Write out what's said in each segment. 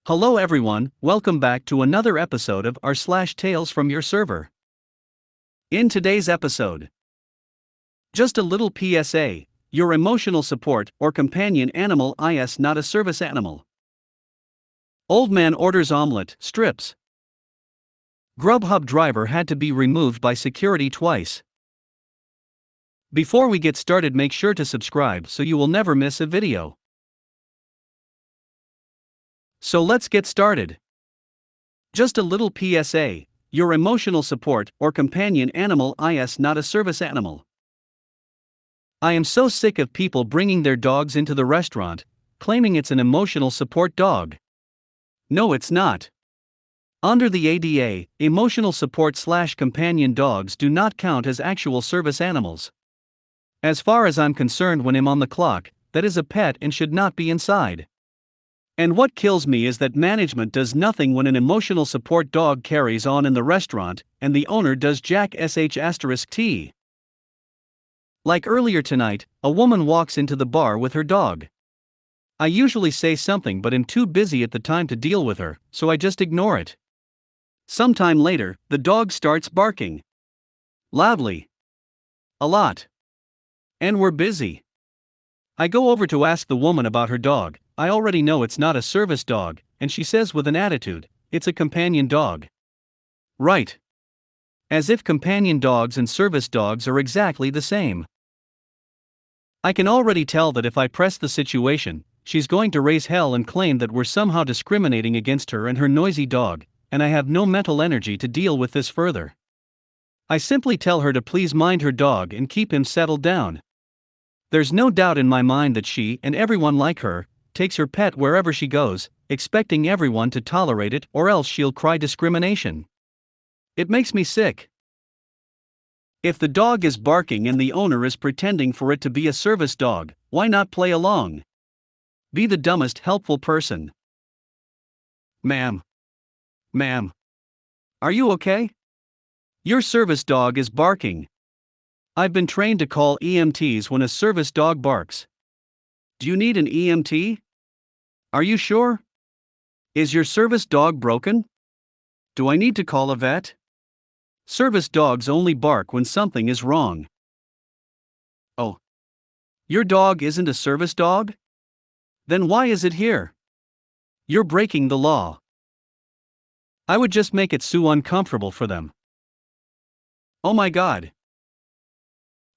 Hello everyone, welcome back to another episode of Rslash Tales from Your Server. In today's episode, just a little PSA, your emotional support or companion animal is not a service animal. Old man orders omelet, strips. Grubhub driver had to be removed by security twice. Before we get started, make sure to subscribe so you will never miss a video. So let's get started. Just a little PSA, your emotional support or companion animal is not a service animal. I am so sick of people bringing their dogs into the restaurant, claiming it's an emotional support dog. No, it's not. Under the ADA, emotional support/companion dogs do not count as actual service animals. As far as I'm concerned, when I'm on the clock, that is a pet and should not be inside. And what kills me is that management does nothing when an emotional support dog carries on in the restaurant, and the owner does jack sh*t. Like earlier tonight, a woman walks into the bar with her dog. I usually say something, but am too busy at the time to deal with her, so I just ignore it. Sometime later, the dog starts barking. Loudly. A lot. And we're busy. I go over to ask the woman about her dog. I already know it's not a service dog, and she says with an attitude, it's a companion dog. Right. As if companion dogs and service dogs are exactly the same. I can already tell that if I press the situation, she's going to raise hell and claim that we're somehow discriminating against her and her noisy dog, and I have no mental energy to deal with this further. I simply tell her to please mind her dog and keep him settled down. There's no doubt in my mind that she, and everyone like her, takes her pet wherever she goes, expecting everyone to tolerate it, or else she'll cry discrimination. It makes me sick. If the dog is barking and the owner is pretending for it to be a service dog, why not play along? Be the dumbest helpful person. Ma'am. Are you okay? Your service dog is barking. I've been trained to call EMTs when a service dog barks. Do you need an EMT? Are you sure? Is your service dog broken? Do I need to call a vet? Service dogs only bark when something is wrong. Oh. Your dog isn't a service dog? Then why is it here? You're breaking the law. I would just make it so uncomfortable for them. Oh my God.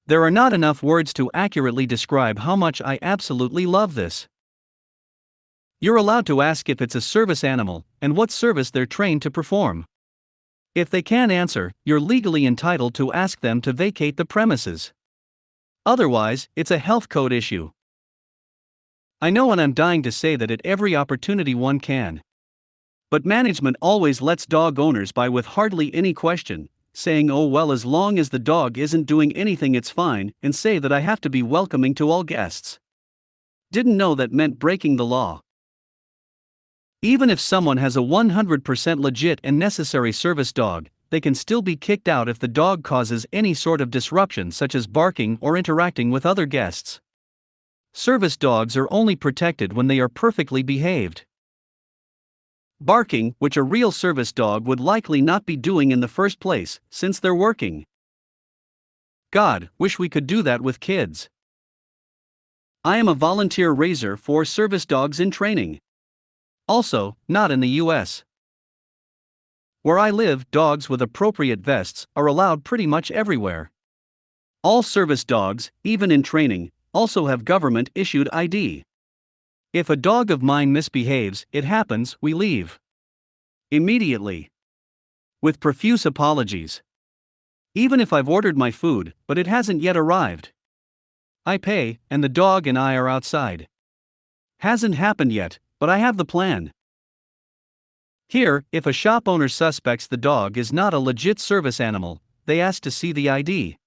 There are not enough words to accurately describe how much I absolutely love this. You're allowed to ask if it's a service animal, and what service they're trained to perform. If they can't answer, you're legally entitled to ask them to vacate the premises. Otherwise, it's a health code issue. I know, and I'm dying to say that at every opportunity one can. But management always lets dog owners by with hardly any question, saying, oh well, as long as the dog isn't doing anything it's fine, and say that I have to be welcoming to all guests. Didn't know that meant breaking the law. Even if someone has a 100% legit and necessary service dog, they can still be kicked out if the dog causes any sort of disruption, such as barking or interacting with other guests. Service dogs are only protected when they are perfectly behaved. Barking, which a real service dog would likely not be doing in the first place, since they're working. God, wish we could do that with kids. I am a volunteer raiser for service dogs in training. Also, not in the US. Where I live, dogs with appropriate vests are allowed pretty much everywhere. All service dogs, even in training, also have government-issued ID. If a dog of mine misbehaves, it happens, we leave. Immediately. With profuse apologies. Even if I've ordered my food, but it hasn't yet arrived. I pay, and the dog and I are outside. Hasn't happened yet, but I have the plan. Here, if a shop owner suspects the dog is not a legit service animal, they ask to see the ID.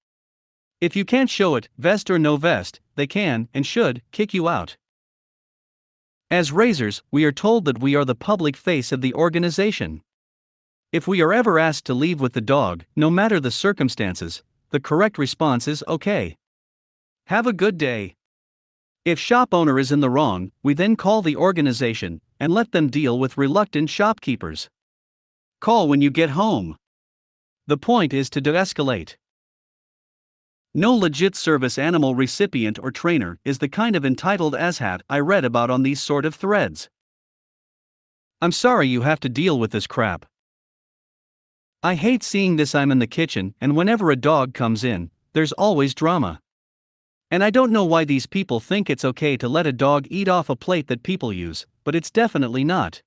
If you can't show it, vest or no vest, they can, and should, kick you out. As raisers, we are told that we are the public face of the organization. If we are ever asked to leave with the dog, no matter the circumstances, the correct response is okay. Have a good day. If shop owner is in the wrong, we then call the organization, and let them deal with reluctant shopkeepers. Call when you get home. The point is to de-escalate. No legit service animal recipient or trainer is the kind of entitled asshat I read about on these sort of threads. I'm sorry you have to deal with this crap. I hate seeing this. I'm in the kitchen, and whenever a dog comes in, there's always drama. And I don't know why these people think it's okay to let a dog eat off a plate that people use, but it's definitely not.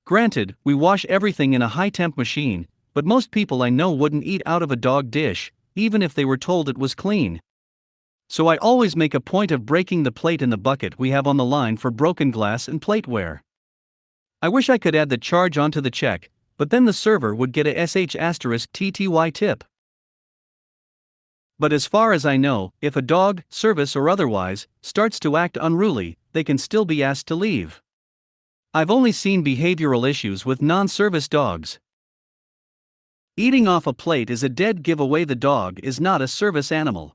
Granted, we wash everything in a high-temp machine, but most people I know wouldn't eat out of a dog dish, even if they were told it was clean. So I always make a point of breaking the plate in the bucket we have on the line for broken glass and plateware. I wish I could add the charge onto the check, but then the server would get a *TTY tip. But as far as I know, if a dog, service or otherwise, starts to act unruly, they can still be asked to leave. I've only seen behavioral issues with non-service dogs. Eating off a plate is a dead giveaway. The dog is not a service animal.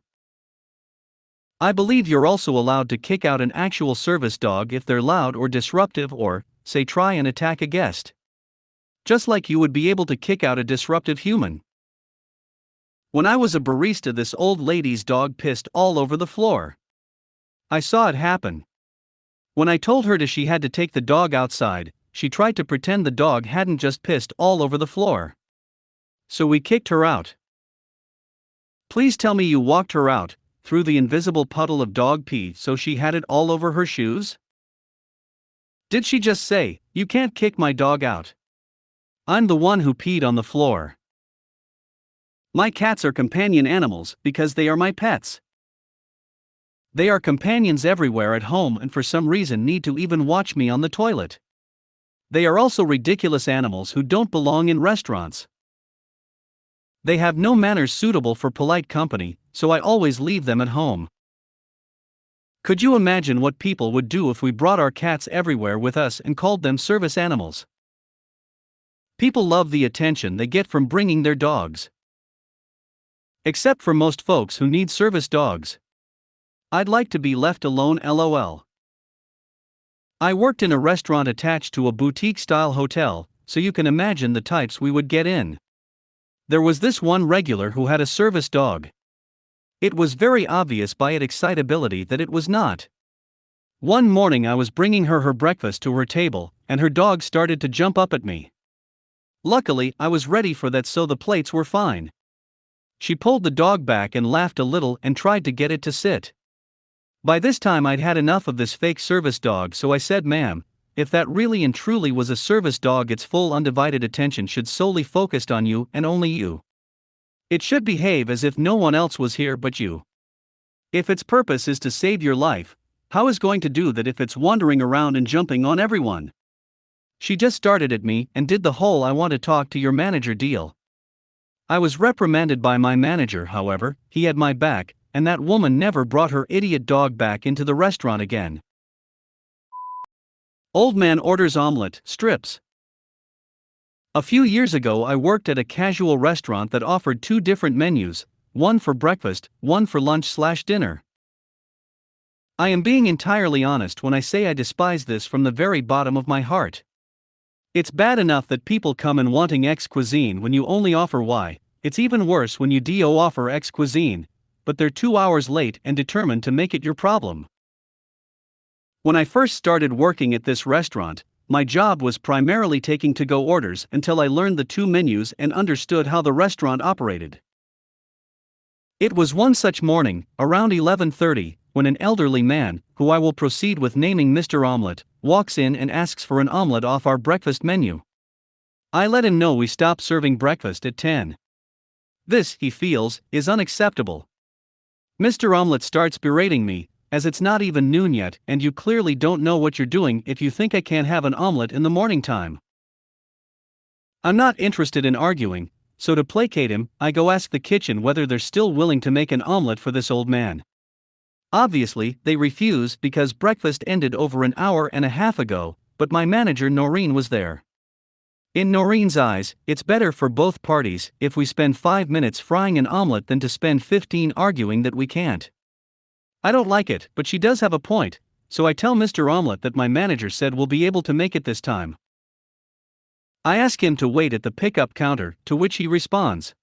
I believe you're also allowed to kick out an actual service dog if they're loud or disruptive or, say, try and attack a guest. Just like you would be able to kick out a disruptive human. When I was a barista, this old lady's dog pissed all over the floor. I saw it happen. When I told her she had to take the dog outside, she tried to pretend the dog hadn't just pissed all over the floor. So we kicked her out. Please tell me you walked her out, through the invisible puddle of dog pee so she had it all over her shoes? Did she just say, "You can't kick my dog out"? I'm the one who peed on the floor. My cats are companion animals because they are my pets. They are companions everywhere at home and for some reason need to even watch me on the toilet. They are also ridiculous animals who don't belong in restaurants. They have no manners suitable for polite company, so I always leave them at home. Could you imagine what people would do if we brought our cats everywhere with us and called them service animals? People love the attention they get from bringing their dogs. Except for most folks who need service dogs. I'd like to be left alone, lol. I worked in a restaurant attached to a boutique-style hotel, so you can imagine the types we would get in. There was this one regular who had a service dog. It was very obvious by its excitability that it was not. One morning I was bringing her breakfast to her table, and her dog started to jump up at me. Luckily, I was ready for that, so the plates were fine. She pulled the dog back and laughed a little and tried to get it to sit. By this time I'd had enough of this fake service dog, so I said, "Ma'am, if that really and truly was a service dog, its full undivided attention should solely focused on you and only you. It should behave as if no one else was here but you. If its purpose is to save your life, how is going to do that if it's wandering around and jumping on everyone?" She just started at me and did the whole "I want to talk to your manager" deal. I was reprimanded by my manager, however, he had my back, and that woman never brought her idiot dog back into the restaurant again. Old man orders omelet, strips. A few years ago I worked at a casual restaurant that offered 2 different menus, one for breakfast, one for lunch/dinner. I am being entirely honest when I say I despise this from the very bottom of my heart. It's bad enough that people come in wanting X cuisine when you only offer Y, it's even worse when you do offer X cuisine, but they're 2 hours late and determined to make it your problem. When I first started working at this restaurant, my job was primarily taking to-go orders until I learned the 2 menus and understood how the restaurant operated. It was one such morning, around 11:30, when an elderly man, who I will proceed with naming Mr. Omelette, walks in and asks for an omelette off our breakfast menu. I let him know we stopped serving breakfast at 10. This, he feels, is unacceptable. Mr. Omelette starts berating me, as it's not even noon yet and you clearly don't know what you're doing if you think I can't have an omelette in the morning time. I'm not interested in arguing, so to placate him, I go ask the kitchen whether they're still willing to make an omelette for this old man. Obviously, they refuse because breakfast ended over an hour and a half ago, but my manager Noreen was there. In Noreen's eyes, it's better for both parties if we spend 5 minutes frying an omelette than to spend 15 arguing that we can't. I don't like it, but she does have a point, so I tell Mr. Omelette that my manager said we'll be able to make it this time. I ask him to wait at the pickup counter, to which he responds,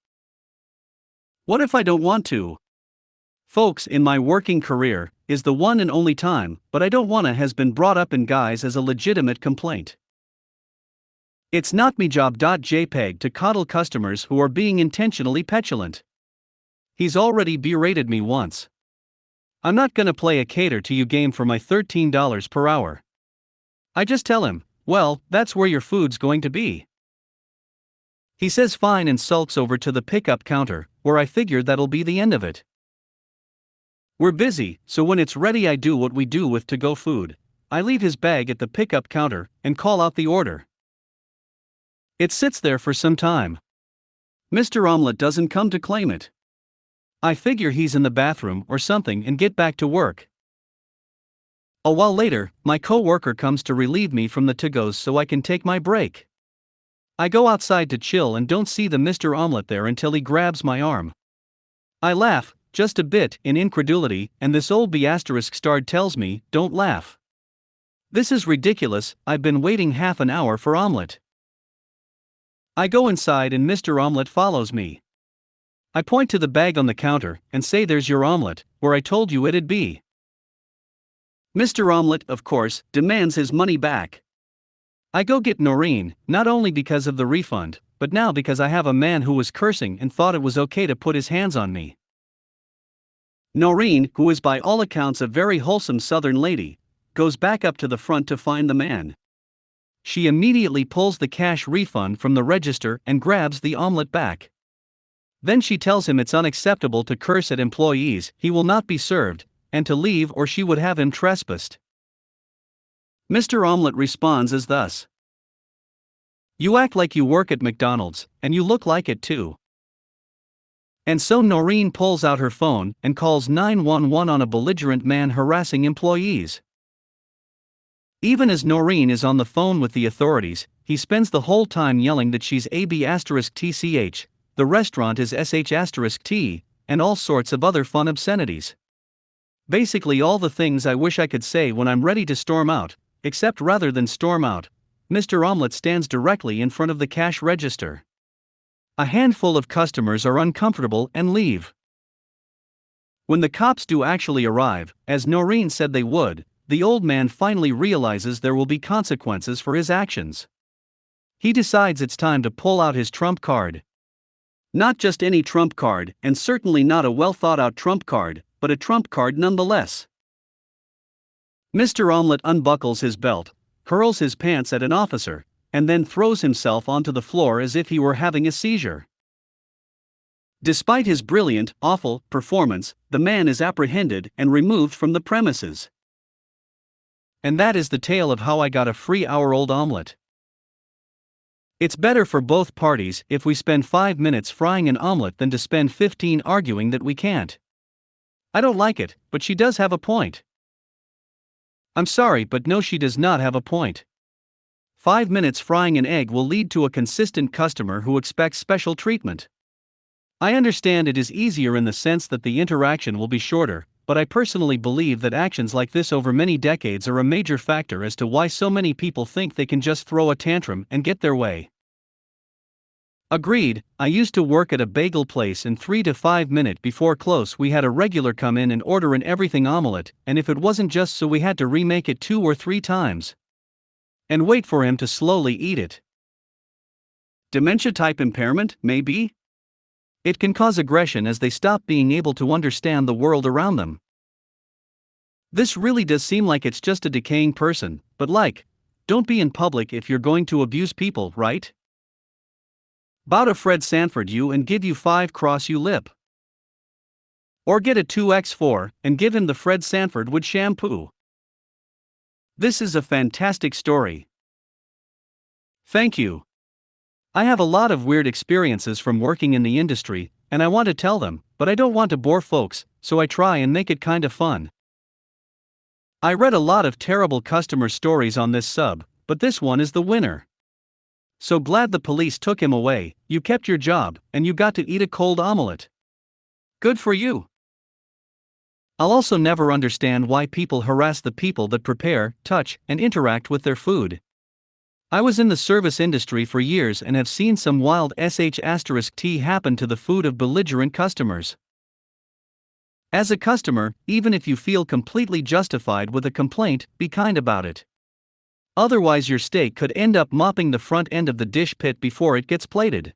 "What if I don't want to?" Folks, in my working career, is the one and only time, but I don't wanna has been brought up in guise as a legitimate complaint. It's not me job.jpg to coddle customers who are being intentionally petulant. He's already berated me once. I'm not gonna play a cater to you game for my $13 per hour. I just tell him, well, that's where your food's going to be. He says fine and sulks over to the pickup counter, where I figure that'll be the end of it. We're busy, so when it's ready I do what we do with to-go food. I leave his bag at the pickup counter and call out the order. It sits there for some time. Mr. Omelette doesn't come to claim it. I figure he's in the bathroom or something and get back to work. A while later, my co-worker comes to relieve me from the to-goes so I can take my break. I go outside to chill and don't see the Mr. Omelette there until he grabs my arm. I laugh, just a bit, in incredulity, and this old B*** tells me, don't laugh. This is ridiculous, I've been waiting half an hour for omelette. I go inside and Mr. Omelette follows me. I point to the bag on the counter and say there's your omelette, where I told you it'd be. Mr. Omelette, of course, demands his money back. I go get Noreen, not only because of the refund, but now because I have a man who was cursing and thought it was okay to put his hands on me. Noreen, who is by all accounts a very wholesome southern lady, goes back up to the front to find the man. She immediately pulls the cash refund from the register and grabs the omelette back. Then she tells him it's unacceptable to curse at employees, he will not be served, and to leave or she would have him trespassed. Mr. Omelette responds as thus: "You act like you work at McDonald's, and you look like it too." And so Noreen pulls out her phone and calls 911 on a belligerent man harassing employees. Even as Noreen is on the phone with the authorities, he spends the whole time yelling that she's AB*TCH, the restaurant is SH*T, and all sorts of other fun obscenities. Basically all the things I wish I could say when I'm ready to storm out, except rather than storm out, Mr. Omelette stands directly in front of the cash register. A handful of customers are uncomfortable and leave. When the cops do actually arrive, as Noreen said they would, the old man finally realizes there will be consequences for his actions. He decides it's time to pull out his trump card. Not just any trump card, and certainly not a well-thought-out trump card, but a trump card nonetheless. Mr. Omelette unbuckles his belt, hurls his pants at an officer, and then throws himself onto the floor as if he were having a seizure. Despite his brilliant, awful performance, the man is apprehended and removed from the premises. And that is the tale of how I got a free hour-old omelette. It's better for both parties if we spend 5 minutes frying an omelette than to spend 15 arguing that we can't. I don't like it, but she does have a point. I'm sorry, but no, she does not have a point. 5 minutes frying an egg will lead to a consistent customer who expects special treatment. I understand it is easier in the sense that the interaction will be shorter, but I personally believe that actions like this over many decades are a major factor as to why so many people think they can just throw a tantrum and get their way. Agreed. I used to work at a bagel place, and 3 to 5 minutes before close we had a regular come in and order an everything omelette, and if it wasn't just so we had to remake it 2 or 3 times. And wait for him to slowly eat it. Dementia-type impairment, maybe? It can cause aggression as they stop being able to understand the world around them. This really does seem like it's just a decaying person, but don't be in public if you're going to abuse people, right? Bow to Fred Sanford you and give you 5 cross you lip. Or get a 2x4 and give him the Fred Sanford wood shampoo. This is a fantastic story. Thank you. I have a lot of weird experiences from working in the industry, and I want to tell them, but I don't want to bore folks, so I try and make it kind of fun. I read a lot of terrible customer stories on this sub, but this one is the winner. So glad the police took him away, you kept your job, and you got to eat a cold omelette. Good for you. I'll also never understand why people harass the people that prepare, touch, and interact with their food. I was in the service industry for years and have seen some wild sh*t happen to the food of belligerent customers. As a customer, even if you feel completely justified with a complaint, be kind about it. Otherwise, your steak could end up mopping the front end of the dish pit before it gets plated.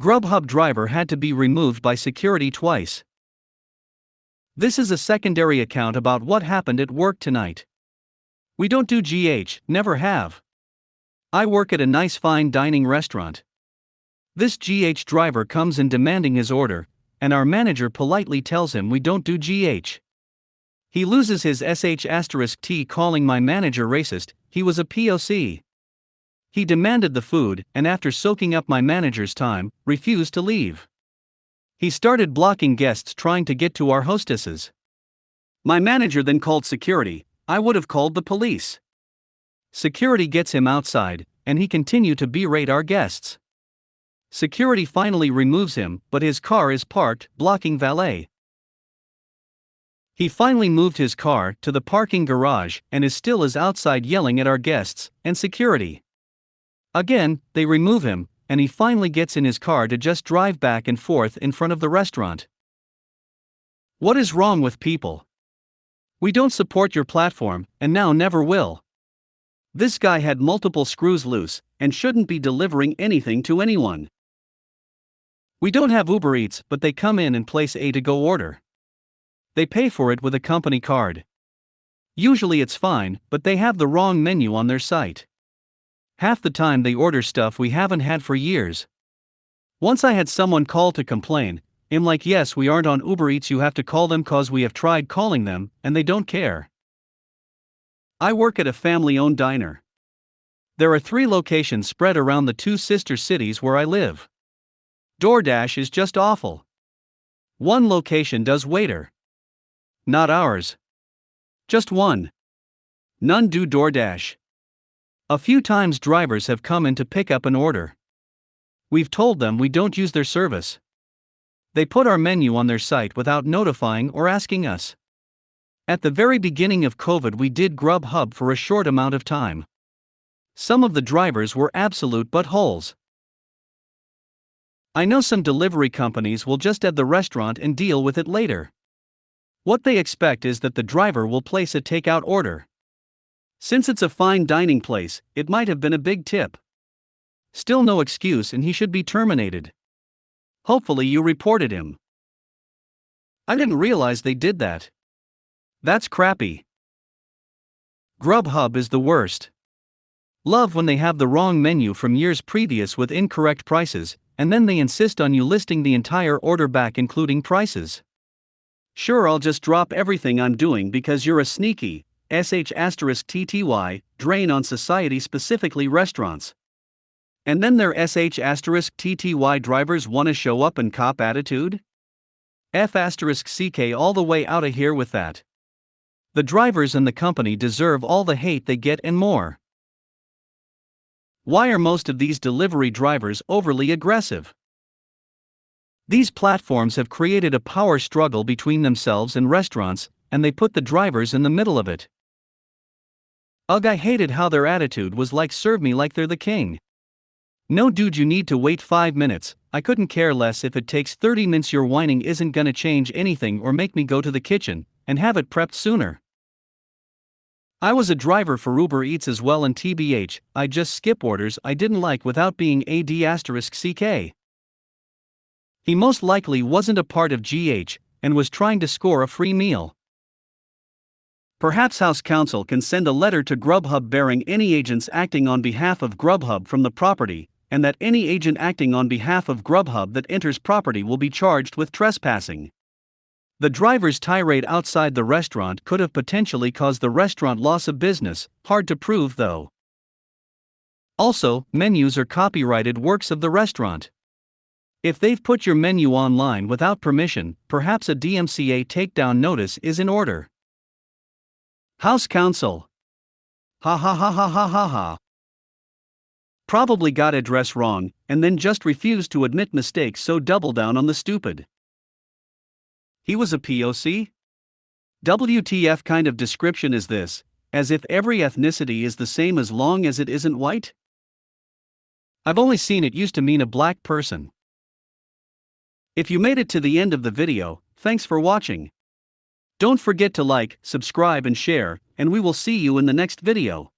Grubhub driver had to be removed by security twice. This is a secondary account about what happened at work tonight. We don't do GH, never have. I work at a nice fine dining restaurant. This GH driver comes in demanding his order, and our manager politely tells him we don't do GH. He loses his sh*t calling my manager racist. He was a POC. He demanded the food, and after soaking up my manager's time, refused to leave. He started blocking guests trying to get to our hostesses. My manager then called security. I would have called the police. Security gets him outside, and he continued to berate our guests. Security finally removes him, but his car is parked, blocking valet. He finally moved his car to the parking garage and is still outside yelling at our guests and security. Again, they remove him, and he finally gets in his car to just drive back and forth in front of the restaurant. What is wrong with people? We don't support your platform, and now never will. This guy had multiple screws loose, and shouldn't be delivering anything to anyone. We don't have Uber Eats, but they come in and place a to-go order. They pay for it with a company card. Usually it's fine, but they have the wrong menu on their site. Half the time they order stuff we haven't had for years. Once I had someone call to complain. I'm like, yes, we aren't on Uber Eats, you have to call them cause we have tried calling them, and they don't care. I work at a family-owned diner. There are 3 locations spread around the 2 sister cities where I live. DoorDash is just awful. One location does waiter. Not ours. Just one. None do DoorDash. A few times drivers have come in to pick up an order. We've told them we don't use their service. They put our menu on their site without notifying or asking us. At the very beginning of COVID, we did Grubhub for a short amount of time. Some of the drivers were absolute buttholes. I know some delivery companies will just add the restaurant and deal with it later. What they expect is that the driver will place a takeout order. Since it's a fine dining place, it might have been a big tip. Still no excuse, and he should be terminated. Hopefully you reported him. I didn't realize they did that. That's crappy. Grubhub is the worst. Love when they have the wrong menu from years previous with incorrect prices, and then they insist on you listing the entire order back including prices. Sure, I'll just drop everything I'm doing because you're a sneaky sh*tty drain on society, specifically restaurants. And then their sh*tty drivers want to show up and cop attitude? F***ck all the way outta here with that. The drivers and the company deserve all the hate they get and more. Why are most of these delivery drivers overly aggressive? These platforms have created a power struggle between themselves and restaurants, and they put the drivers in the middle of it. Ugh, I hated how their attitude was like, serve me like they're the king. No dude, you need to wait 5 minutes, I couldn't care less if it takes 30 minutes, your whining isn't gonna change anything or make me go to the kitchen and have it prepped sooner. I was a driver for Uber Eats as well, and TBH, I just skip orders I didn't like without being **ck. He most likely wasn't a part of GH and was trying to score a free meal. Perhaps House Counsel can send a letter to Grubhub barring any agents acting on behalf of Grubhub from the property, and that any agent acting on behalf of Grubhub that enters property will be charged with trespassing. The driver's tirade outside the restaurant could have potentially caused the restaurant loss of business, hard to prove though. Also, menus are copyrighted works of the restaurant. If they've put your menu online without permission, perhaps a DMCA takedown notice is in order. House Counsel. Ha ha ha ha ha ha ha. Probably got address wrong, and then just refused to admit mistakes, so double down on the stupid. He was a POC? WTF kind of description is this, as if every ethnicity is the same as long as it isn't white? I've only seen it used to mean a black person. If you made it to the end of the video, thanks for watching. Don't forget to like, subscribe and share, and we will see you in the next video.